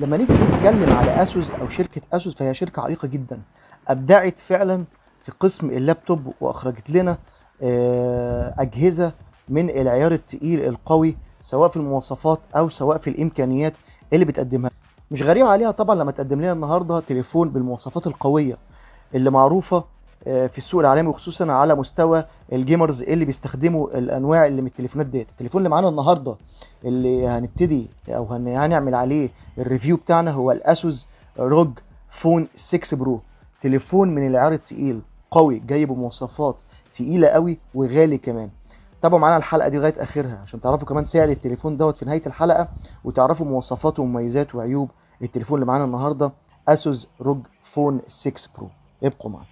لما نيجي نتكلم على اسوس او شركه اسوس، فهي شركه عريقه جدا، ابدعت فعلا في قسم اللابتوب واخرجت لنا اجهزه من العيار التقيل القوي، سواء في المواصفات او سواء في الامكانيات اللي بتقدمها. مش غريب عليها طبعا لما تقدم لنا النهارده تليفون بالمواصفات القويه اللي معروفه في السوق العالمي، وخصوصا على مستوى الجيمرز اللي بيستخدموا الانواع اللي من التليفونات ديت. التليفون اللي معانا النهارده اللي هنبتدي او هنعمل عليه الريفيو بتاعنا هو الاسوس روج فون 6 برو. تليفون من العيار التقيل، قوي، جاي بمواصفات تقيله قوي وغالي كمان. تابعوا معانا الحلقه دي لغايه اخرها عشان تعرفوا كمان سعر التليفون دوت في نهايه الحلقه، وتعرفوا مواصفات ومميزات وعيوب التليفون اللي معانا النهارده اسوس روج فون 6 برو. ابقوا معانا.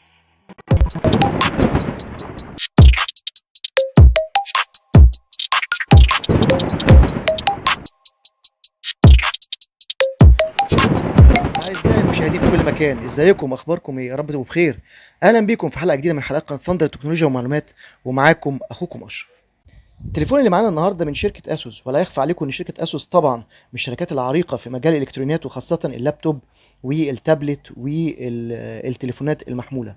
اعزائي المشاهدين في كل مكان، ازيكم؟ اخباركم ايه؟ يا رب تبقوا بخير. اهلا بيكم في حلقه جديده من حلقات قناه ثاندر تكنولوجيا ومعلومات، ومعاكم اخوكم اشرف. التليفون اللي معانا النهارده من شركه اسوس، ولا يخفى عليكم ان شركه اسوس طبعا من الشركات العريقه في مجال الالكترونيات، وخاصه اللابتوب والتابلت والتليفونات المحموله.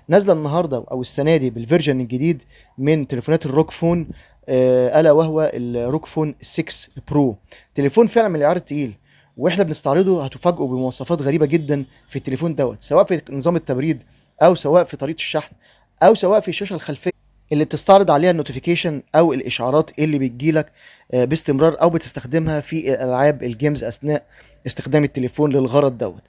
نازله النهارده او السنه دي بالفيرجن الجديد من تليفونات الروك فون، الا وهو الروك فون 6 برو. تليفون فعلا من العيار التقيل، واحنا بنستعرضه هتفاجئوا بمواصفات غريبه جدا في التليفون دوت، سواء في نظام التبريد او سواء في طريقه الشحن او سواء في الشاشه الخلفيه اللي بتستعرض عليها النوتيفيكيشن او الاشعارات اللي بتجيلك باستمرار، او بتستخدمها في الالعاب الجيمز اثناء استخدام التليفون للغرض دوت.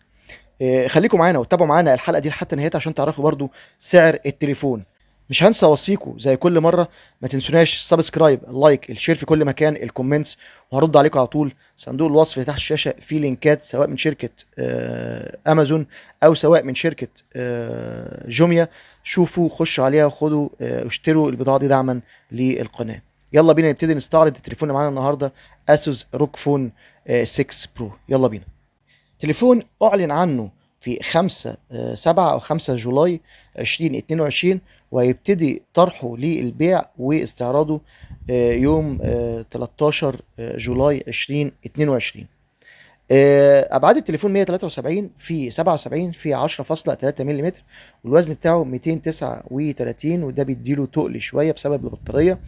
خليكم معانا وتابعوا معانا الحلقه دي لحتى نهايتها عشان تعرفوا برضو سعر التليفون. مش هنسى اوصيكم زي كل مره، ما تنسوناش السبسكرايب، اللايك، الشير في كل مكان، الكومنتس، وهرد عليكم على طول. صندوق الوصف اللي تحت الشاشه فيه لينكات سواء من شركه امازون او سواء من شركه جوميا. شوفوا، خشوا عليها وخدوا اشتروا البضاعه دي دعما للقناه. يلا بينا نبتدي نستعرض التليفون اللي معانا النهارده، اسوس روك فون 6 برو. يلا بينا. تليفون أعلن عنه في 5/7 أو 5 جولاي 2022، وهيبتدي طرحه للبيع واستعراضه يوم 13 جولاي 2022. أبعاد التليفون 173 في 77 في 10.3 ملم، والوزن بتاعه 239، وده بيديله تقل شوية بسبب البطارية.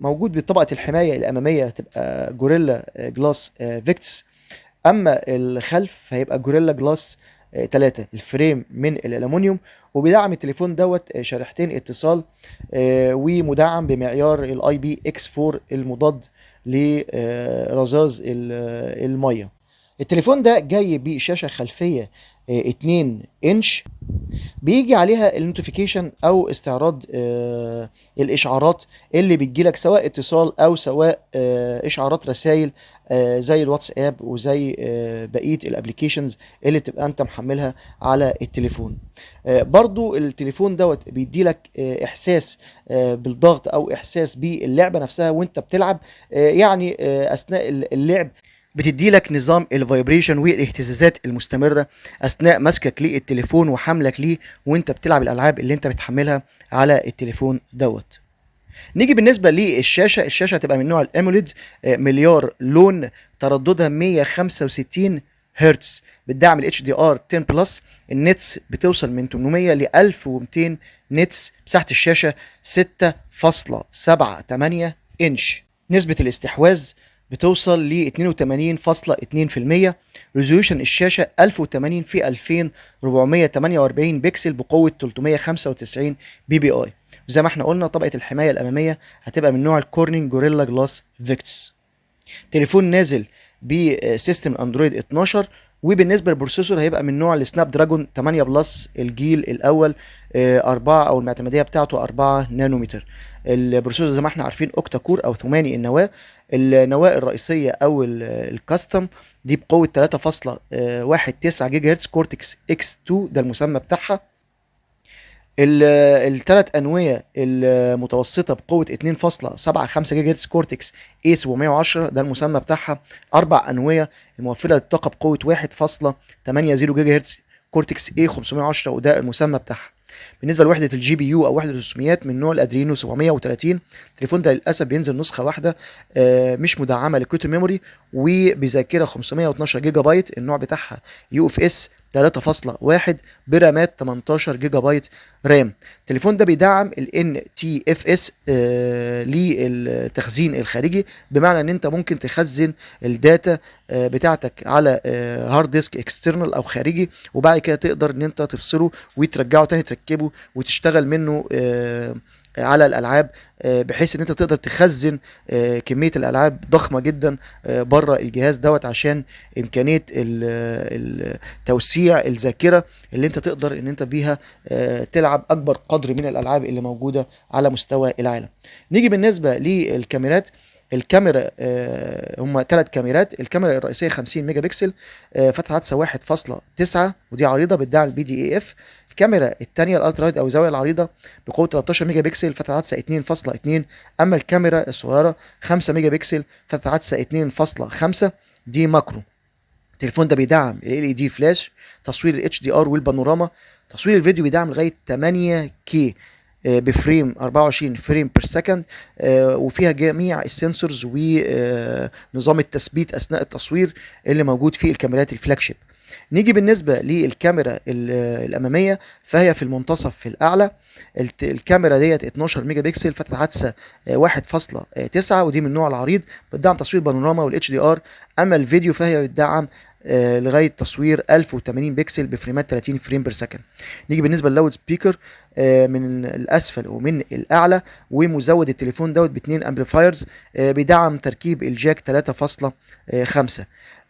موجود بطبقة الحماية الأمامية هتبقى جوريلا جلاس فيكتس، اما الخلف هيبقى جوريلا جلاس 3. الفريم من الالومنيوم، وبيدعم التليفون دوت شريحتين اتصال، ومدعم بمعيار الاي بي اكس 4 المضاد لرذاذ الميه. التليفون ده جاي بشاشه خلفيه 2 انش، بيجي عليها النوتيفيكيشن او استعراض الاشعارات اللي بتجيلك سواء اتصال او سواء اشعارات رسائل زي الواتساب وزي بقيه الابليكيشنز اللي تبقى انت محملها على التليفون. برضو التليفون دوت بيديلك احساس بالضغط او احساس باللعبه نفسها وانت بتلعب، يعني اثناء اللعب بتدي لك نظام الفايبريشن والاهتزازات المستمره اثناء مسكك للتليفون وحملك ليه وانت بتلعب الالعاب اللي انت بتحملها على التليفون دوت. نيجي بالنسبه للشاشه، الشاشه هتبقى من نوع الاموليد، مليار لون، ترددها 165 هرتز، بتدعم الاتش دي ار 10 بلس. النتس بتوصل من 800 ل 1200 نتس. مساحه الشاشه 6.78 انش. نسبه الاستحواذ بتوصل ل 82.2%. ريزوليوشن الشاشه 1080 في 2448 بكسل بقوه 395 بي بي اي. زي ما احنا قلنا طبقه الحمايه الاماميه هتبقى من نوع الكورنينج جوريلا جلاس فيكتس. تليفون نازل بسيستم اندرويد 12، وبالنسبه للبروسيسور هيبقى من نوع السناب دراجون 8 بلس الجيل الاول 4 او المعتمديه بتاعته 4 نانومتر. البروسيسور زي ما احنا عارفين اوكتا كور او ثماني النواه. النواه الرئيسيه او الكاستم دي بقوه 3.19 جيجا هرتز كورتكس اكس 2، ده المسمى بتاعها. الثلاث انويه المتوسطه بقوه 2.75 جيجا هرتز كورتكس اي 710، ده المسمى بتاعها. اربع انويه الموفره للطاقه بقوه 1.80 جيجا هرتز كورتكس اي 510، وده المسمى بتاعها. بالنسبه لوحده الجي بي يو او وحده الرسوميات من نوع الادرينو 730. التليفون ده للاسف بينزل نسخه واحده مش مدعمه لكروت الميموري، وبذاكره 512 جيجا بايت. النوع بتاعها يو اف اس 3.1 برامات 18 جيجا بايت رام. التليفون ده بيدعم ال ان تي اف اس للتخزين الخارجي، بمعنى ان انت ممكن تخزن الداتا بتاعتك على هارد ديسك اكسترنال او خارجي، وبعد كده تقدر ان انت تفصله وترجعه تاني تركبه وتشتغل منه على الالعاب، بحيث ان انت تقدر تخزن كميه الالعاب ضخمه جدا بره الجهاز دوت، عشان امكانيه توسيع الذاكره اللي انت تقدر ان انت بيها تلعب اكبر قدر من الالعاب اللي موجوده على مستوى العالم. نيجي بالنسبه للكاميرات. الكاميرا هم 3 كاميرات. الكاميرا الرئيسيه 50 ميجا بكسل، فتحه عدسه 1.9 ودي عريضه بتدعم البي دي اي اف. الكاميرا الثانيه الالترا وايد او الزاويه العريضه بقوه 13 ميجا بكسل، فتحه عدسه 2.2. اما الكاميرا الصغيره 5 ميجا بكسل، فتحه عدسه 2.5، دي ماكرو. التليفون ده بيدعم ال LED فلاش، تصوير ال HDR والبانوراما، تصوير الفيديو بيدعم لغايه 8K بفريم 24 فريم بير سكند، وفيها جميع السنسورز ونظام التثبيت اثناء التصوير اللي موجود في الكاميرات الفلاج شيب. نيجي بالنسبه للكاميرا الاماميه، فهي في المنتصف في الاعلى. الكاميرا ديت 12 ميجا بكسل، فتحه عدسه 1.9 ودي من النوع العريض، بتدعم تصوير بانوراما والاتش دي ار. اما الفيديو فهي بتدعم لغايه تصوير 1080 بكسل بفريمات 30 فريم بير سكند. نيجي بالنسبه للاود سبيكر من الاسفل ومن الاعلى، ومزود التليفون دوت باتنين امبليفايرز، بيدعم تركيب الجاك 3.5.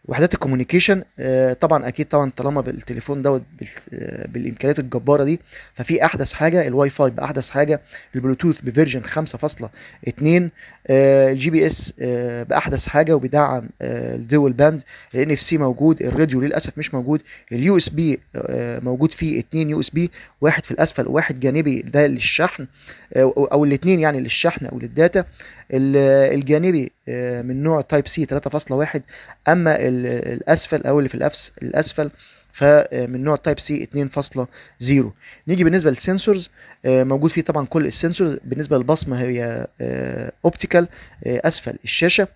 وحدات الكوميونيكيشن طبعا اكيد طبعا طالما بالتليفون دوت بالامكانيات الجباره دي، ففي احدث حاجه الواي فاي باحدث حاجه، البلوتوث بفيرجن 5.2، الجي بي اس باحدث حاجه وبيدعم الدول باند. الان اف سي موجود، الراديو للاسف مش موجود. اليو اس بي موجود فيه 2 يو اس بي، واحد في الاسفل وواحد جانبي ده للشحن، او الاثنين يعني للشحن او للداتا. الجانبي من نوع تايب سي 3.1، اما الاسفل او اللي في الاسفل فمن نوع تايب سي 2.0. نيجي بالنسبه للسنسورز، موجود فيه طبعا كل السنسور. بالنسبه للبصمه هي اوبتيكال اسفل الشاشه.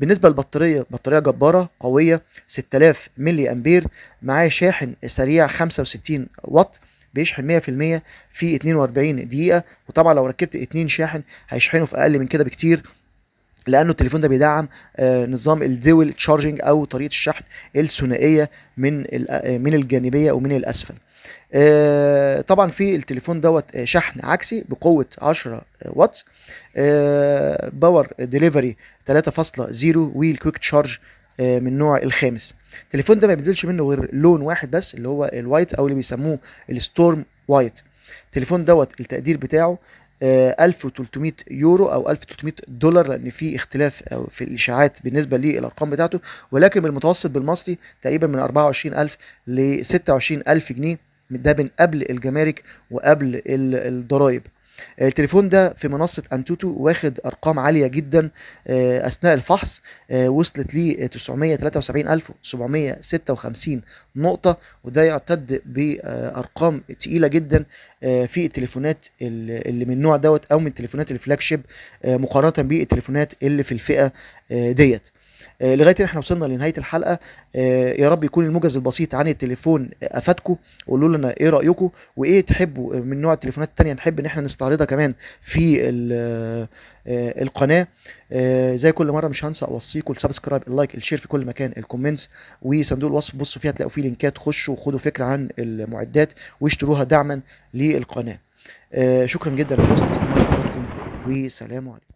بالنسبه للبطاريه، بطاريه جباره قويه 6000 ملي امبير، معاه شاحن سريع 65 واط بيشحن 100% في 42 دقيقه. وطبعا لو ركبت 2 شاحن هيشحنه في اقل من كده بكتير، لانه التليفون ده بيدعم نظام الدول تشارجنج او طريقه الشحن الثنائيه من الجانبيه ومن الاسفل. طبعا في التليفون دوت شحن عكسي بقوه 10 واط، باور ديليفري 3.0 والكويك تشارج من نوع الخامس. التليفون ده ما بينزلش منه غير لون واحد بس اللي هو الوايت او اللي بيسموه الستورم وايت. التليفون دوت التقدير بتاعه 1300 يورو او 1300 دولار، لان في اختلاف في الاشاعات بالنسبه للارقام بتاعته، ولكن بالمتوسط بالمصري تقريبا من 24000 ل 26000 جنيه، ده من قبل الجمارك وقبل الضرايب. التليفون ده في منصة انتوتو واخد ارقام عالية جدا اثناء الفحص، وصلت ل 973756 نقطة، وده يعتد بارقام تقيلة جدا في التليفونات اللي من النوع دوت او من التليفونات الفلاج شيب، مقارنة بالتليفونات اللي في الفئة ديت. لغايه ان احنا وصلنا لنهايه الحلقه. يا رب يكون الموجز البسيط عن التليفون افادكم. قولوا لنا ايه رايكم، وايه تحبوا من نوع التليفونات التانية نحب ان احنا نستعرضها كمان في القناه. زي كل مره مش هنسى اوصيكم السبسكرايب، اللايك، الشير في كل مكان، الكومنتس، وصندوق الوصف بصوا فيها تلاقوا فيه لينكات، خشوا وخدوا فكره عن المعدات واشتروها دعما للقناه. شكرا جدا لحسن استماع حضراتكم، وسلام عليكم.